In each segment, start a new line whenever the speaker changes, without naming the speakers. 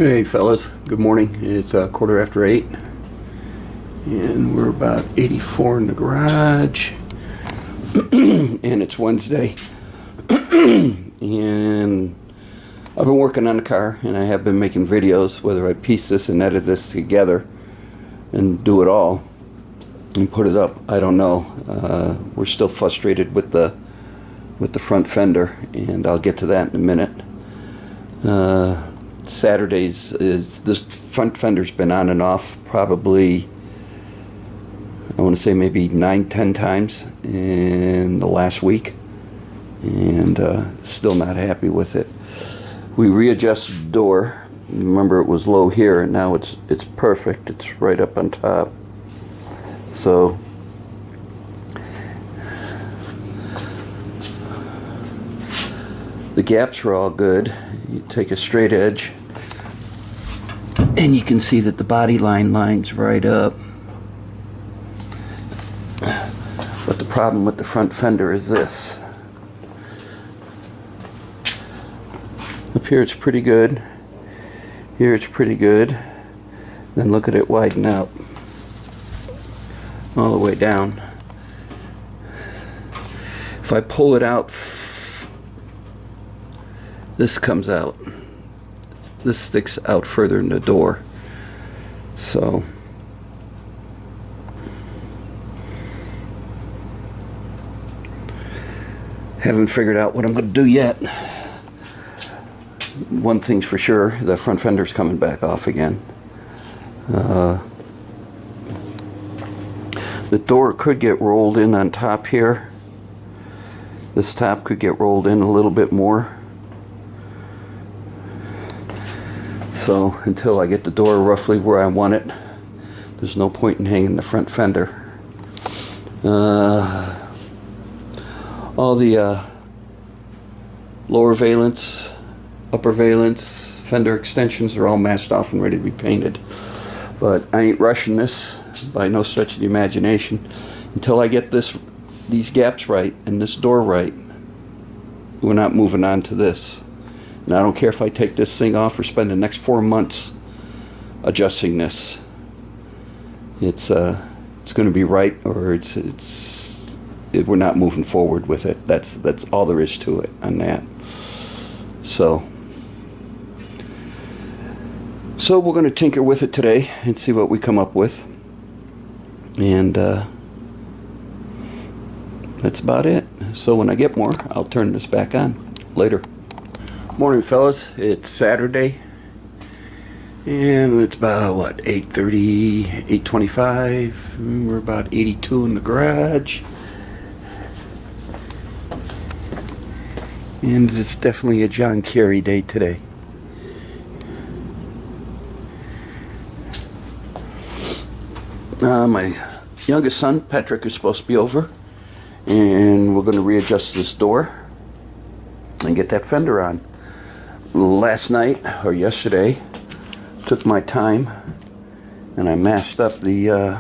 Hey fellas, good morning. It's a 8:15 and we're about 84 in the garage and it's Wednesday and I've been working on the car and I have been making videos. Whether I piece this and edit this together and do it all and put it up, I don't know. We're still frustrated with the front fender, and I'll get to that in a minute. Saturdays is this front fender's been on and off probably, I want to say maybe 9-10 times in the last week, and still not happy with it. We readjusted the door. Remember, it was low here and now it's perfect. It's right up on top. So the gaps are all good. You take a straight edge and you can see that the body line lines right up. But the problem with the front fender is this. Up here it's pretty good. Here it's pretty good. Then look at it widen out all the way down. If I pull it out, this comes out. This sticks out further in the door. So haven't figured out what I'm going to do yet. One thing's for sure, the front fender's coming back off again. The door could get rolled in on top here. This top could get rolled in a little bit more. So until I get the door roughly where I want it, there's no point in hanging the front fender. All the lower valence, upper valence, fender extensions are all masked off and ready to be painted. But I ain't rushing this by no stretch of the imagination. Until I get these gaps right and this door right, we're not moving on to this. And I don't care if I take this thing off or spend the next 4 months adjusting this. It's going to be right, or we're not moving forward with it. That's all there is to it on that. So we're going to tinker with it today and see what we come up with. And that's about it. So when I get more, I'll turn this back on later. Morning fellas, it's Saturday and it's about what, 8:30, 8:25. We're about 82 in the garage, and it's definitely a John Kerry day today. My youngest son Patrick is supposed to be over, and we're going to readjust this door and get that fender on. Last night, or yesterday, took my time and I masked up the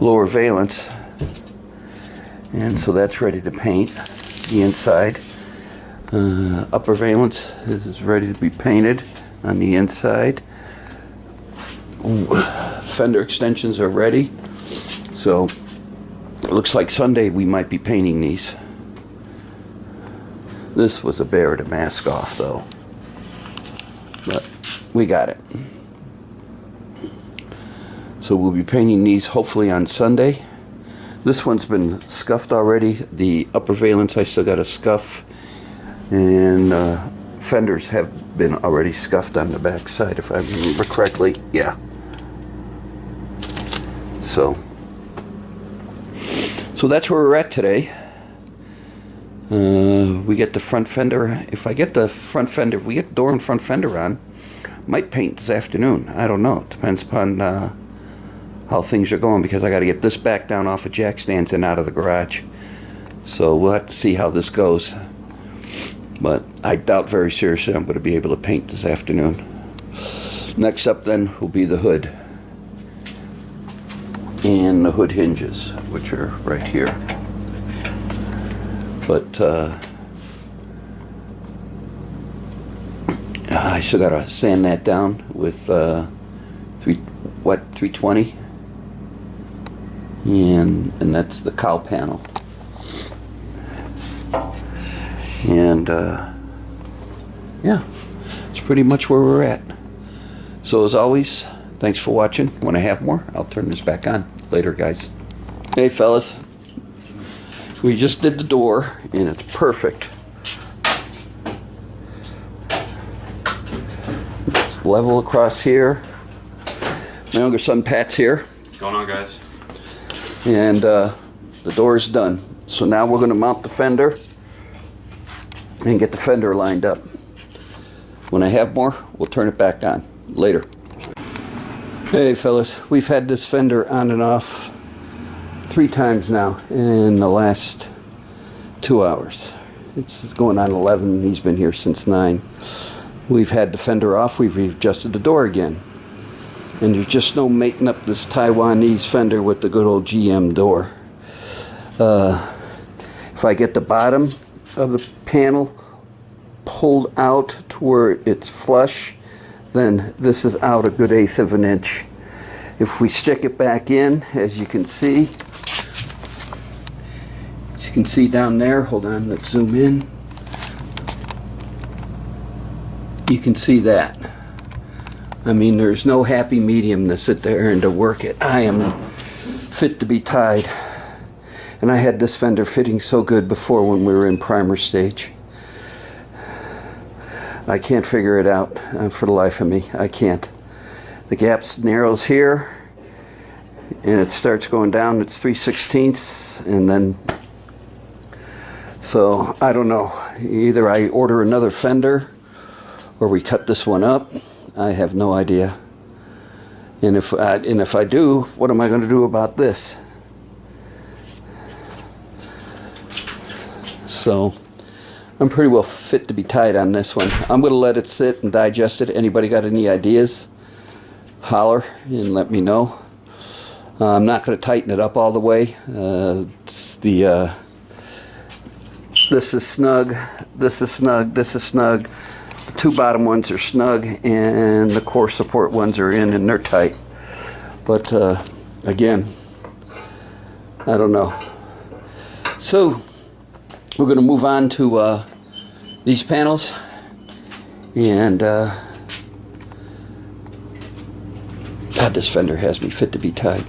lower valence, and so that's ready to paint the inside. Upper valence is ready to be painted on the inside. Fender extensions are ready, so it looks like Sunday we might be painting these. This was a bear to mask off though, but we got it. So we'll be painting these hopefully on Sunday. This one's been scuffed already. The upper valence I still got to scuff, and fenders have been already scuffed on the back side if I remember correctly. Yeah. So that's where we're at today. We get the front fender. If I get the front fender, if we get the door and front fender on, might paint this afternoon. I don't know. It depends upon how things are going, because I got to get this back down off of jack stands and out of the garage. So we'll have to see how this goes. But I doubt very seriously I'm going to be able to paint this afternoon. Next up then will be the hood. And the hood hinges, which are right here. But I still gotta sand that down with 320, and that's the cowl panel. And yeah, it's pretty much where we're at. So as always, thanks for watching. When I have more, I'll turn this back on. Later, guys. Hey fellas, we just did the door and it's perfect. It's level across here. My younger son Pat's here.
What's going on, guys?
And the door is done. So now we're going to mount the fender and get the fender lined up. When I have more, we'll turn it back on. Later. Hey fellas, we've had this fender on and off 3 times now in the last 2 hours. It's going on 11. He's been here since 9. We've had the fender off. We've adjusted the door again. And there's just no making up this Taiwanese fender with the good old GM door. If I get the bottom of the panel pulled out to where it's flush, then this is out a good 1/8 of an inch. If we stick it back in, as you can see down there, hold on, let's zoom in. You can see that. I mean, there's no happy medium to sit there and to work it. I am fit to be tied. And I had this fender fitting so good before when we were in primer stage. I can't figure it out for the life of me. I can't. The gap narrows here and it starts going down. It's 3/16 and then, so I don't know. Either I order another fender or we cut this one up. I have no idea. And if I do, what am I going to do about this? So I'm pretty well fit to be tied on this one. I'm going to let it sit and digest it. Anybody got any ideas? Holler and let me know. I'm not going to tighten it up all the way. This is snug. This is snug. This is snug. The 2 bottom ones are snug, and the core support ones are in, and they're tight. But again, I don't know. So we're going to move on to these panels, and God, this fender has me fit to be tied.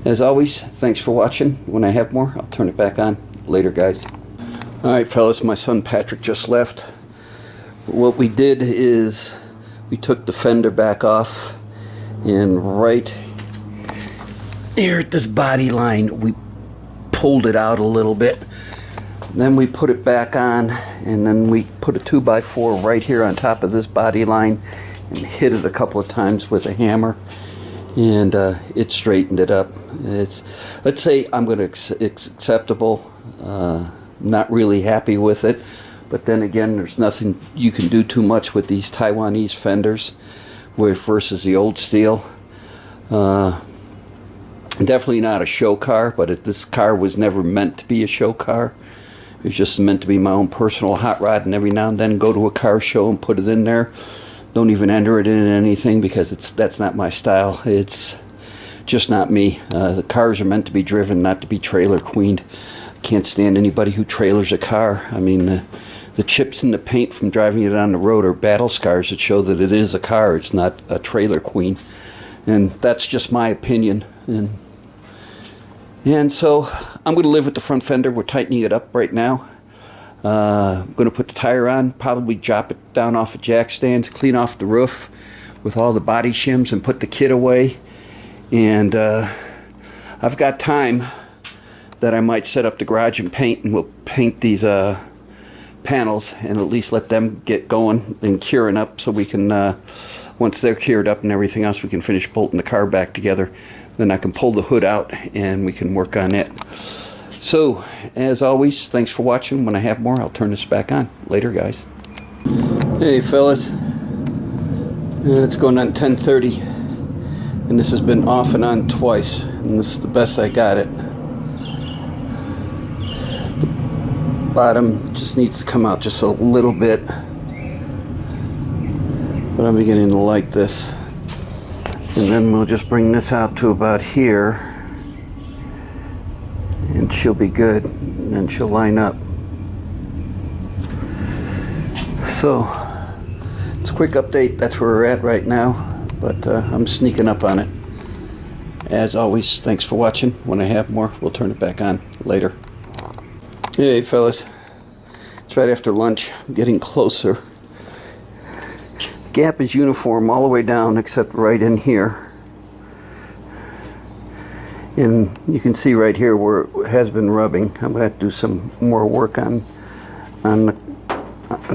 As always, thanks for watching. When I have more, I'll turn it back on. Later, guys. Alright fellas, my son Patrick just left. What we did is we took the fender back off, and right here at this body line we pulled it out a little bit. Then we put it back on, and then we put a 2x4 right here on top of this body line and hit it a couple of times with a hammer, and it straightened it up. It's, let's say I'm going to it's acceptable. Not really happy with it, but then again, there's nothing you can do too much with these Taiwanese fenders versus the old steel. Definitely not a show car, but this car was never meant to be a show car. It was just meant to be my own personal hot rod, and every now and then go to a car show and put it in there. Don't even enter it in anything because that's not my style. It's just not me. The cars are meant to be driven, not to be trailer queened. Can't stand anybody who trailers a car. I mean, the chips in the paint from driving it on the road are battle scars that show that it is a car. It's not a trailer queen. And that's just my opinion. And so I'm going to live with the front fender. We're tightening it up right now. I'm going to put the tire on, probably drop it down off of jack stands, clean off the roof with all the body shims and put the kit away. And I've got time that I might set up the garage and paint, and we'll paint these panels and at least let them get going and curing up, so we can, once they're cured up and everything else, we can finish bolting the car back together. Then I can pull the hood out and we can work on it. So, as always, thanks for watching. When I have more, I'll turn this back on. Later, guys. Hey, fellas. It's going on 10:30, and this has been off and on twice, and this is the best I got it. The bottom just needs to come out just a little bit. but I'm beginning to like this. And then we'll just bring this out to about here, and she'll be good, and then she'll line up. So it's a quick update. That's where we're at right now, but I'm sneaking up on it. As always, thanks for watching. When I have more, we'll turn it back on later. Hey fellas, it's right after lunch. I'm getting closer. Gap is uniform all the way down except right in here. And you can see right here where it has been rubbing. I'm going to have to do some more work on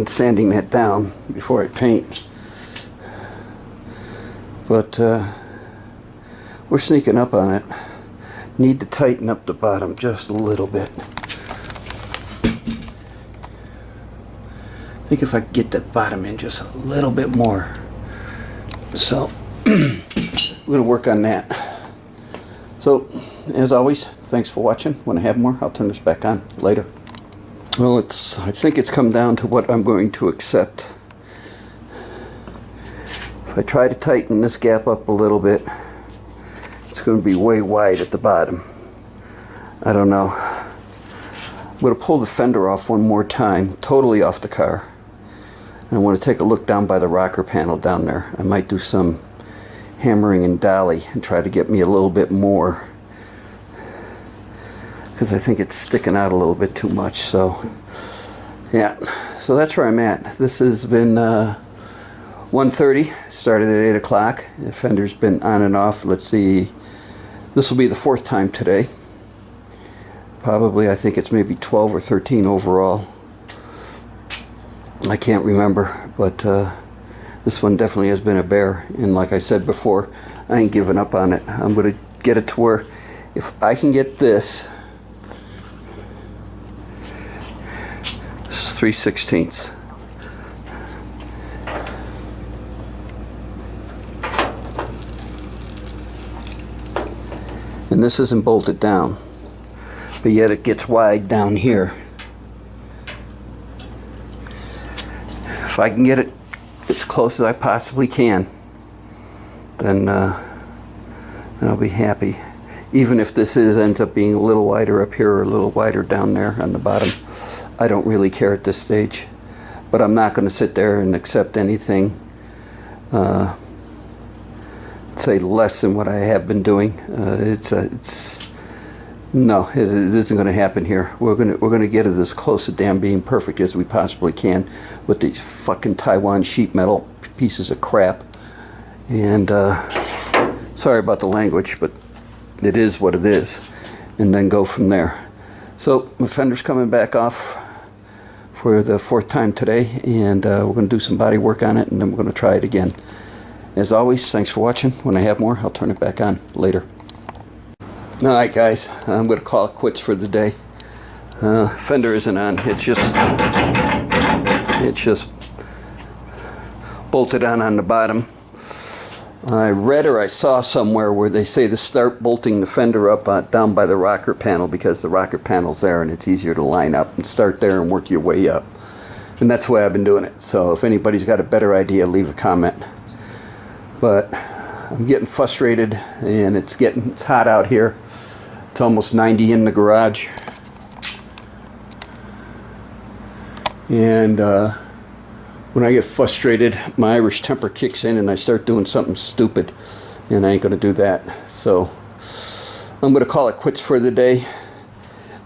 sanding that down before I paint. But we're sneaking up on it. Need to tighten up the bottom just a little bit. I think if I could get that bottom in just a little bit more. So we're going to work on that. So as always, thanks for watching. When I have more, I'll turn this back on later. Well, I think it's come down to what I'm going to accept. If I try to tighten this gap up a little bit, it's going to be way wide at the bottom. I don't know. I'm going to pull the fender off one more time, totally off the car. And I want to take a look down by the rocker panel down there. I might do some hammering and dolly and try to get me a little bit more, because I think it's sticking out a little bit too much. So yeah, so that's where I'm at. This has been 1:30, started at 8 o'clock. The fender's been on and off. Let's see, this will be the 4th time today. Probably, I think it's maybe 12 or 13 overall. I can't remember, but this one definitely has been a bear. And like I said before, I ain't giving up on it. I'm going to get it to where if I can get this, this is 3/16. And this isn't bolted down, but yet it gets wide down here. If I can get it as close as I possibly can, then I'll be happy. Even if this ends up being a little wider up here or a little wider down there on the bottom, I don't really care at this stage. But I'm not going to sit there and accept anything say less than what I have been doing. No, it isn't going to happen here. We're going to get it as close to damn being perfect as we possibly can with these fucking Taiwan sheet metal pieces of crap. And sorry about the language, but it is what it is. And then go from there. So my fender's coming back off for the 4th time today, and we're going to do some body work on it, and then we're going to try it again. As always, thanks for watching. When I have more, I'll turn it back on later. Alright guys, I'm going to call it quits for the day. Fender isn't on. It's just bolted on the bottom. I read or I saw somewhere where they say to start bolting the fender up down by the rocker panel, because the rocker panel's there and it's easier to line up, and start there and work your way up. And that's the way I've been doing it. So if anybody's got a better idea, leave a comment. But I'm getting frustrated, and it's hot out here. It's almost 90 in the garage. And when I get frustrated, my Irish temper kicks in and I start doing something stupid, and I ain't gonna do that. So I'm gonna call it quits for the day.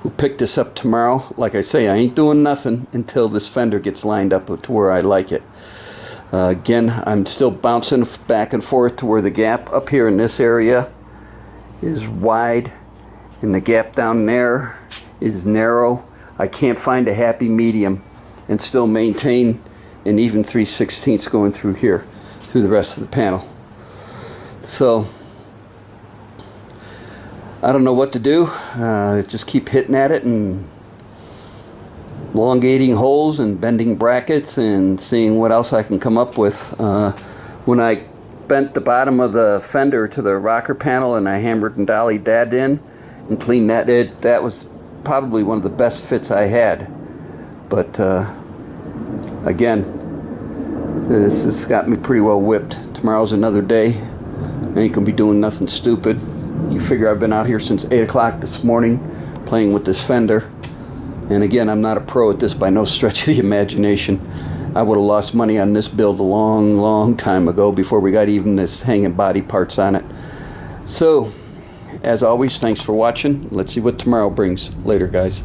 We'll pick this up tomorrow. Like I say, I ain't doing nothing until this fender gets lined up to where I like it. Again, I'm still bouncing back and forth to where the gap up here in this area is wide and the gap down there is narrow. I can't find a happy medium and still maintain an even 3/16 going through here, through the rest of the panel. So I don't know what to do. Just keep hitting at it and elongating holes and bending brackets and seeing what else I can come up with. When I bent the bottom of the fender to the rocker panel and I hammered and dollied that in and cleaned that, that was probably one of the best fits I had. But again, This has got me pretty well whipped. Tomorrow's another day. I ain't gonna be doing nothing stupid. You figure I've been out here since 8 o'clock this morning playing with this fender. And again, I'm not a pro at this by no stretch of the imagination. I would have lost money on this build a long time ago before we got even this hanging body parts on it. So, as always, thanks for watching. Let's see what tomorrow brings. Later, guys.